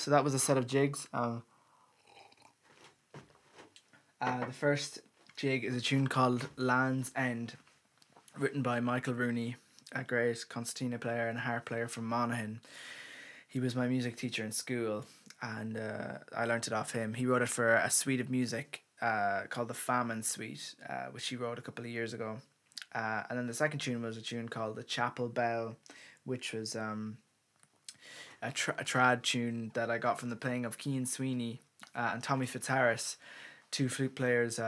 So that was a set of jigs. The first jig is a tune called Land's End, written by Michael Rooney, a great concertina player and harp player from Monaghan. He was my music teacher in school, and I learnt it off him. He wrote it for a suite of music called the Famine Suite, which he wrote a couple of years ago. And then the second tune was a tune called The Chapel Bell, which was a trad tune that I got from the playing of Cian Sweeney and Tommy Fitzharris, two flute players.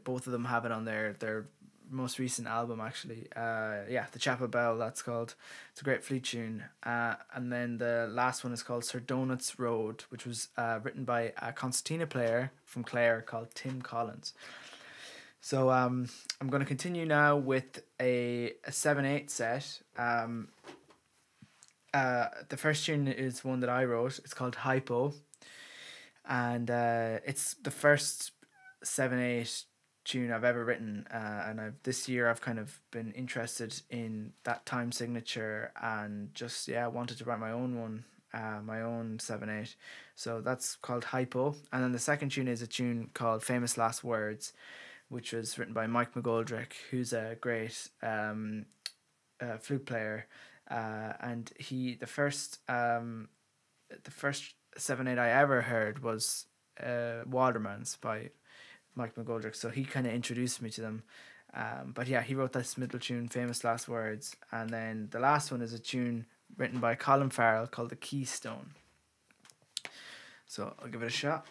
Both of them have it on their most recent album, actually. The Chapel Bell, that's called. It's a great flute tune. And then the last one is called Sir Donut's Road, which was written by a concertina player from Clare called Tim Collins. So I'm going to continue now with a 7/8 set. The first tune is one that I wrote. It's called Hypo, and it's the first 7/8 tune I've ever written. And this year I've kind of been interested in that time signature and just wanted to write my own one, my own 7/8. So that's called Hypo, and then the second tune is a tune called Famous Last Words, which was written by Mike McGoldrick, who's a great flute player. And the first 7/8 I ever heard was Watermans by Mike McGoldrick, so he kind of introduced me to them. But yeah, he wrote this middle tune, Famous Last Words, and then the last one is a tune written by Colin Farrell called The Keystone. So I'll give it a shot.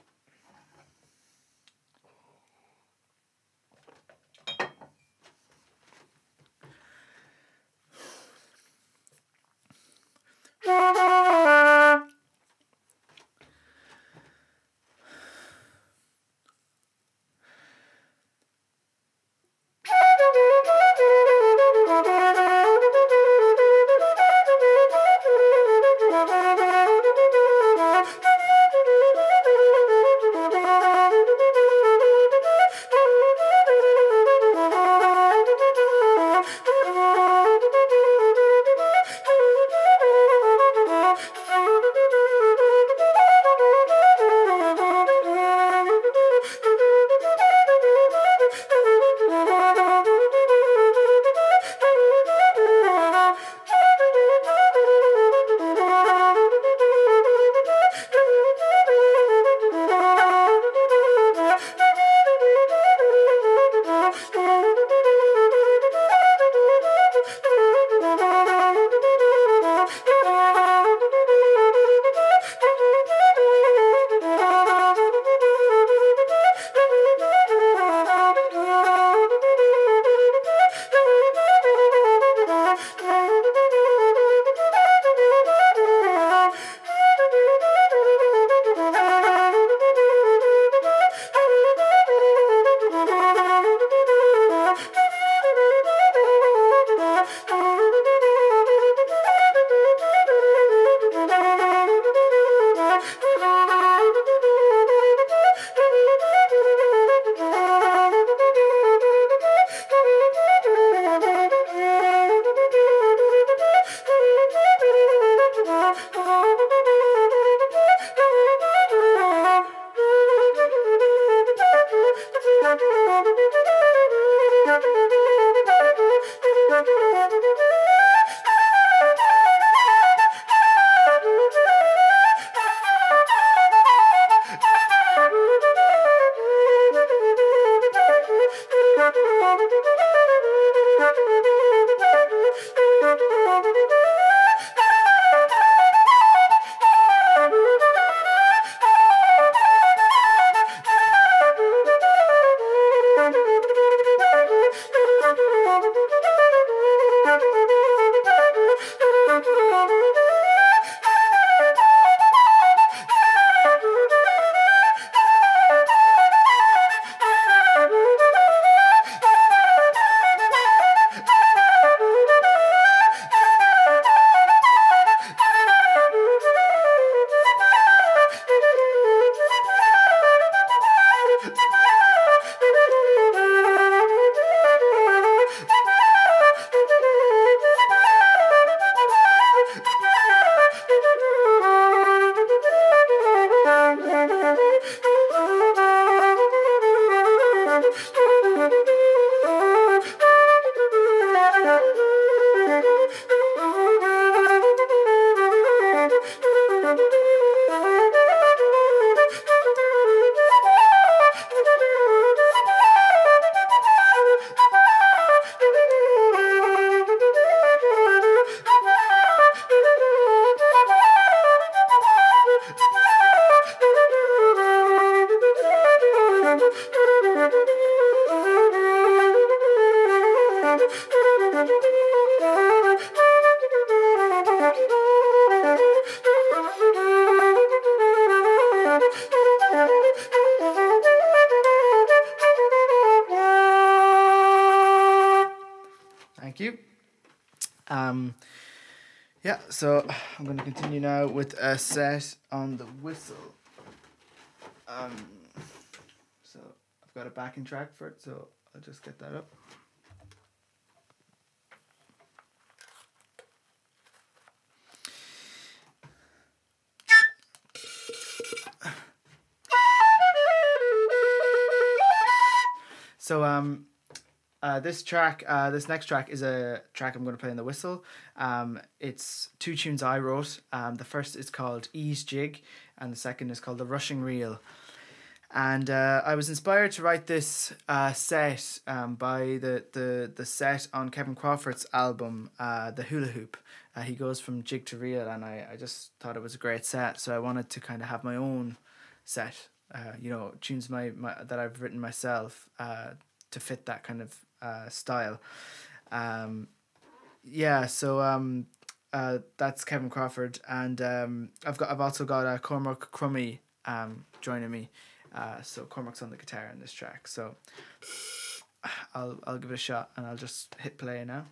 Thank you. Yeah, so I'm going to continue now with a set on the whistle. So I've got a backing track for it, so I'll just get that up. So this next track is a track I'm going to play on the whistle. It's two tunes I wrote. The first is called Ease Jig, and the second is called The Rushing Reel. And I was inspired to write this set by the set on Kevin Crawford's album, The Hula Hoop. He goes from jig to reel, and I just thought it was a great set, so I wanted to kind of have my own set. Tunes my that I've written myself to fit that kind of style. That's Kevin Crawford, and I've also got Cormac Crummy joining me. So Cormac's on the guitar in this track. So I'll give it a shot, and I'll just hit play now.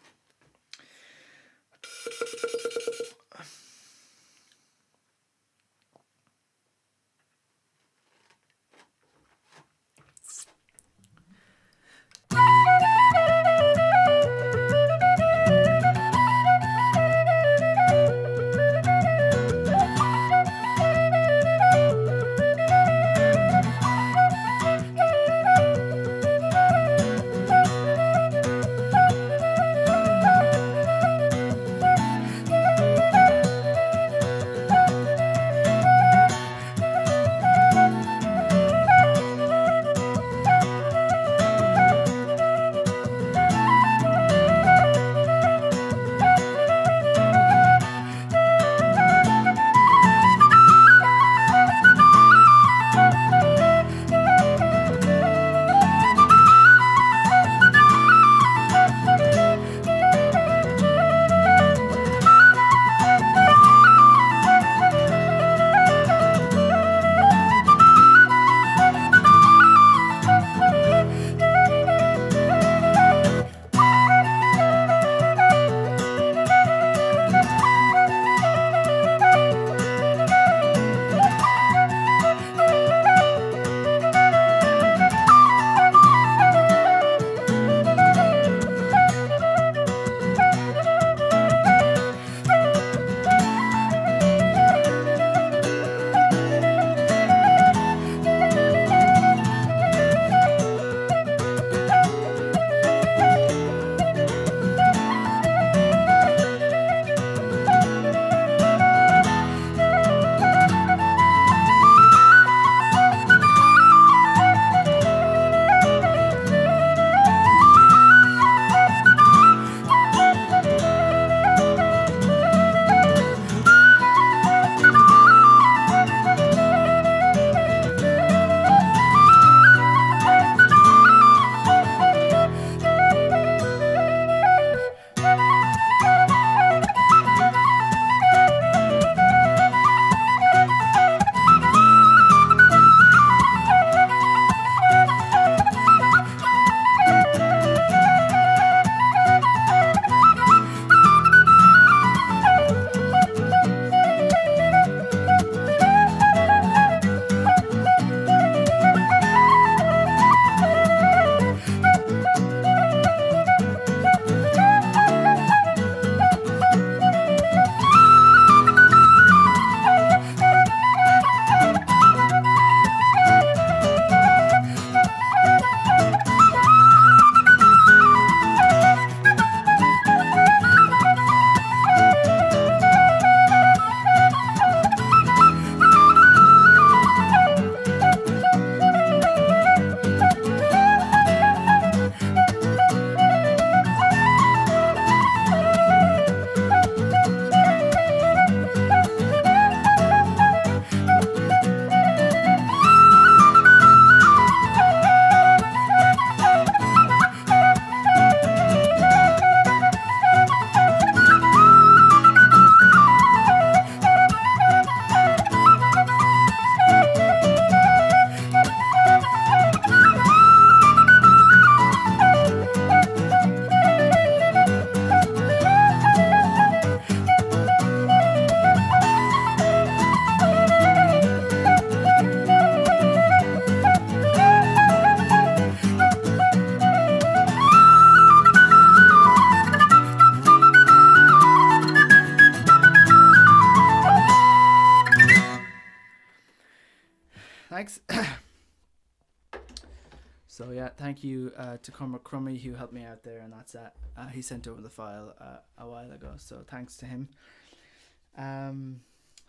So yeah, thank you to Cormac Crummy who helped me out there on that set. He sent over the file a while ago, so thanks to him.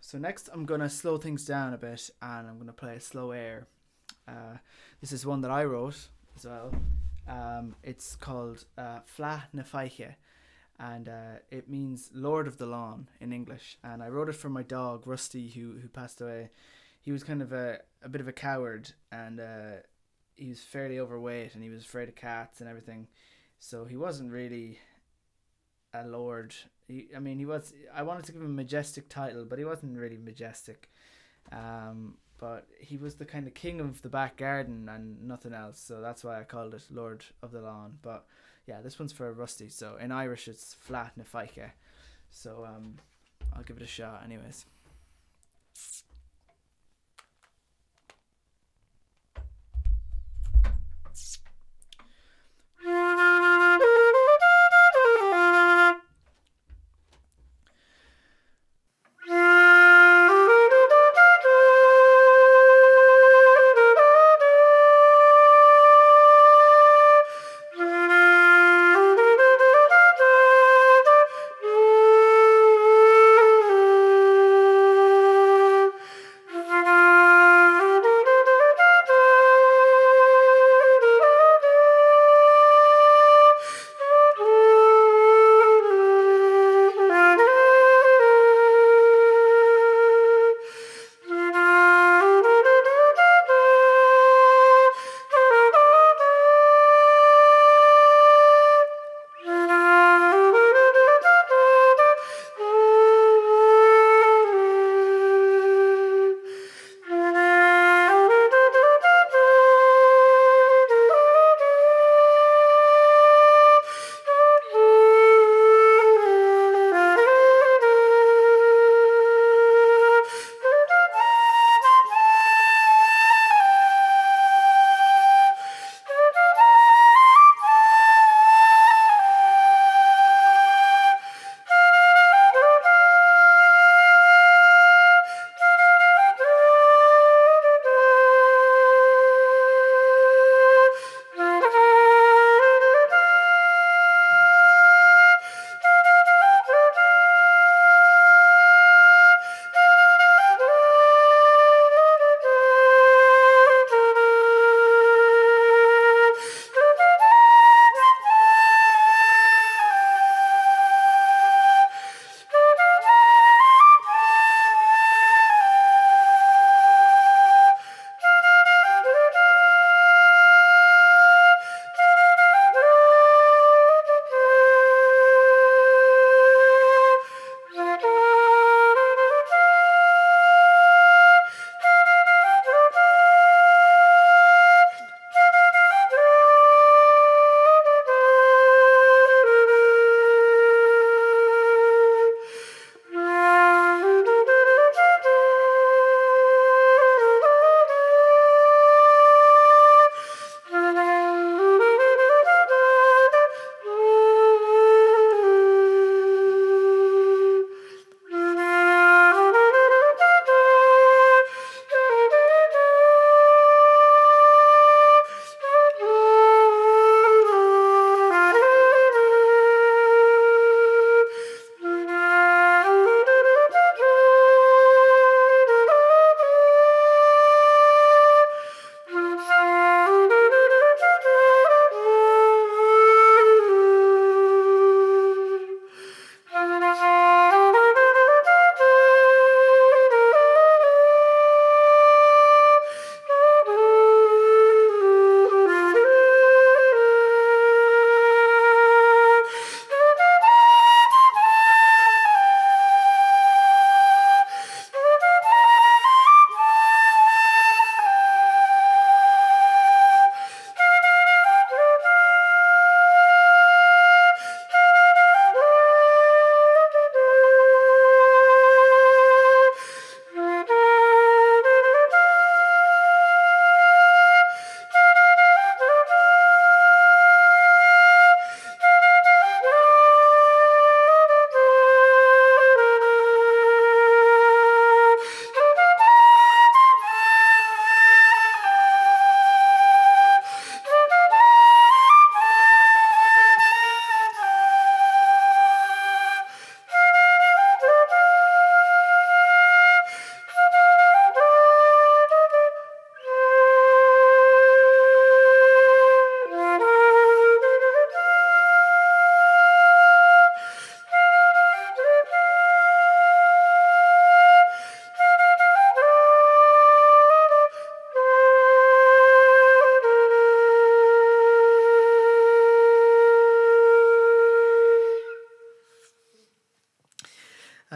So next I'm gonna slow things down a bit, and I'm gonna play a slow air. This is one that I wrote as well. It's called Flatten, faiche, and it means Lord of the Lawn in English. And I wrote it for my dog Rusty, who passed away. He was kind of a bit of a coward, and he was fairly overweight, and he was afraid of cats and everything. So he wasn't really a lord. He was. I wanted to give him a majestic title, but he wasn't really majestic. But he was the kind of king of the back garden and nothing else. So that's why I called it Lord of the Lawn. But yeah, this one's for Rusty. So in Irish, it's Flatten, faiche. So I'll give it a shot, anyways.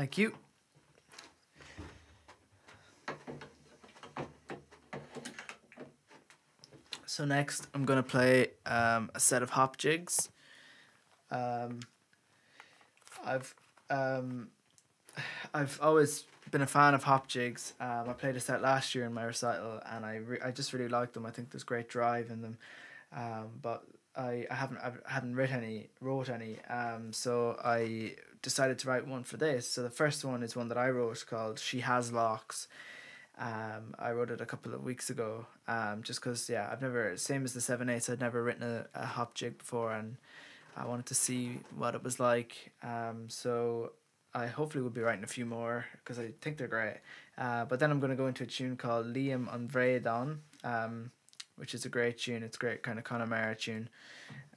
Thank you. So next I'm going to play a set of hop jigs. I've always been a fan of hop jigs. I played a set last year in my recital, and I just really like them. I think there's great drive in them, but I haven't wrote any. So I decided to write one for this. So the first one is one that I wrote called "She Has Locks." I wrote it a couple of weeks ago. Just because I've never, same as the 7/8, I'd never written a hop jig before, and I wanted to see what it was like. So I hopefully will be writing a few more because I think they're great. But then I'm going to go into a tune called Liam an Bhréadáin, which is a great tune. It's a great kind of Connemara tune.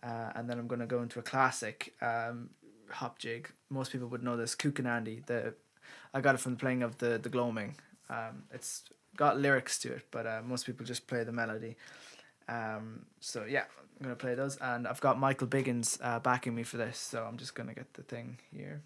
And then I'm going to go into a classic hop jig. Most people would know this, Cucanandy. I got it from the playing of the Gloaming. It's got lyrics to it, but most people just play the melody. So yeah, I'm going to play those. And I've got Michael Biggins backing me for this, so I'm just going to get the thing here.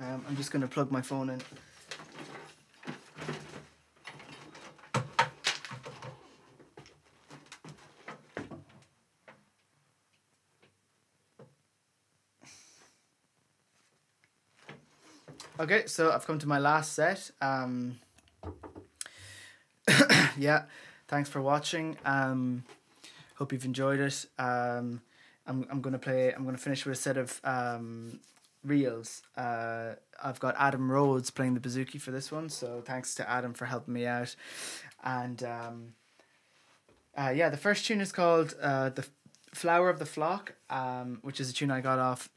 I'm just going to plug my phone in. Okay, so I've come to my last set. Yeah, thanks for watching. Hope you've enjoyed it. I'm gonna finish with a set of reels. I've got Adam Rhodes playing the bouzouki for this one, so thanks to Adam for helping me out. And yeah, the first tune is called The Flower of the Flock, which is a tune I got off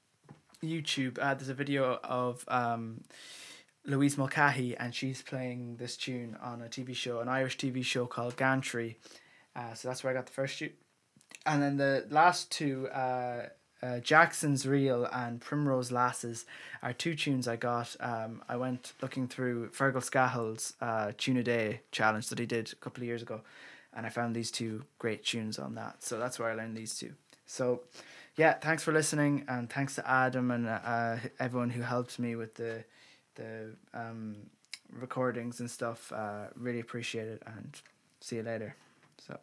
YouTube. There's a video of Louise Mulcahy, and she's playing this tune on a TV show, an Irish TV show called Gantry. So that's where I got the first tune. And then the last two, Jackson's Reel and Primrose Lasses, are two tunes I got. I went looking through Fergal Scahill's Tune a Day challenge that he did a couple of years ago, and I found these two great tunes on that. So that's where I learned these two. So yeah, thanks for listening, and thanks to Adam and everyone who helped me with the recordings and stuff. Really appreciate it, and see you later. So